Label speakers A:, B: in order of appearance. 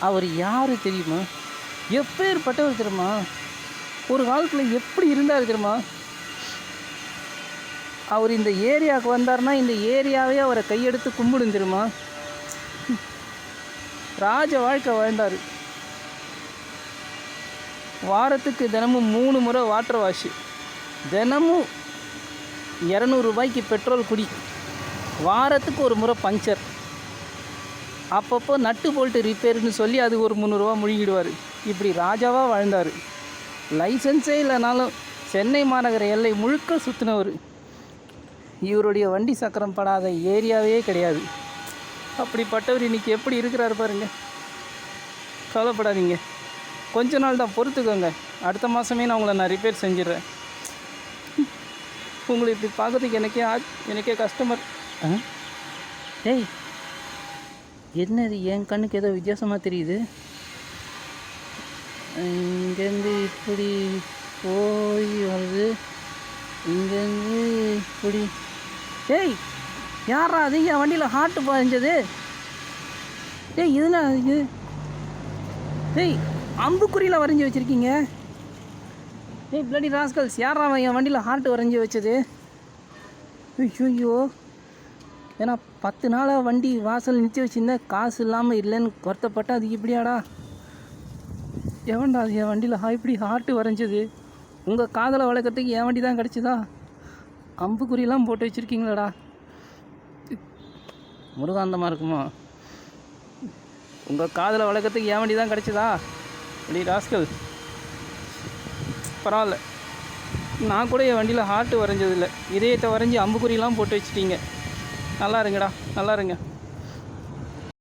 A: அவர் யார் தெரியுமா? எப்பேற்பட்டவர் தெரியுமா? ஒரு காலத்தில் எப்படி இருந்தார் தெரியுமா? அவர் இந்த ஏரியாவுக்கு வந்தார்னா இந்த ஏரியாவே அவரை கையெடுத்து கும்பிடும் தெரியுமா? ராஜ வாழ்க்கை வாழ்ந்தார். வாரத்துக்கு தினமும் 3 முறை வாட்டர் வாஷு, தினமும் 200 ரூபாய்க்கு பெட்ரோல் குடி, வாரத்துக்கு ஒரு முறை பஞ்சர், அப்பப்போ நட்டு போல்ட்டு ரிப்பேர்னு சொல்லி அது ஒரு 300 ரூபா முழுங்கிடுவார். இப்படி ராஜாவாக வாழ்ந்தார். லைசன்ஸே இல்லைனாலும் சென்னை மாநகர எல்லை முழுக்க சுற்றினவர். இவருடைய வண்டி சக்கரம் படாத ஏரியாவே கிடையாது. அப்படிப்பட்டவர் இன்றைக்கி எப்படி இருக்கிறாரு பாருங்க. கவலைப்படாதீங்க, கொஞ்ச நாள் தான் பொறுத்துக்கோங்க. அடுத்த மாதமே நான் உங்களை ரிப்பேர் செஞ்சிடுறேன். உங்களை இப்படி பார்க்கறதுக்கு எனக்கே கஸ்டமர். டேய், என்னது என் கண்ணுக்கு ஏதோ வித்தியாசமாக தெரியுது. இங்கேருந்து இப்படி போய் வருது, இங்கேருந்து இப்படி. டேய், யாரா அது என் வண்டியில் ஹார்ட்டு பதிஞ்சது? டேய், இதுனா இது? டேய், அம்புக்குறியில் வரைஞ்சி வச்சுருக்கீங்க. டேய் பிளடி ராஸ்கல்ஸ், யாரா என் வண்டியில் ஹார்ட்டு வரைஞ்சி வச்சது? ஐயோ, ஏன்னா 10 நாளாக வண்டி வாசல் நிறுத்தி வச்சுருந்தேன், காசு இல்லாமல் இல்லைன்னு வருத்தப்பட்டேன். அது இப்படியாடா? எவன்டா அது என் வண்டியில் இப்படி ஹார்ட்டு வரைஞ்சது? உங்கள் காதலை வளர்க்குறதுக்கு என் வண்டி தான் கிடச்சிதா? அம்புக்குறியெல்லாம் போட்டு வச்சுருக்கீங்களாடா? முருகாந்தமாக இருக்குமா? உங்கள் காதலை வளர்க்குறதுக்கு என் வண்டி தான் கிடச்சிதா? அப்படி ராஸ்கல், பரவாயில்ல. நான் கூட என் வண்டியில் ஹார்ட்டு வரைஞ்சதில்லை, இதயத்தை வரைஞ்சி அம்புக்குறியெல்லாம் போட்டு வச்சுட்டீங்க. நல்லா இருங்கடா, நல்லா இருங்க.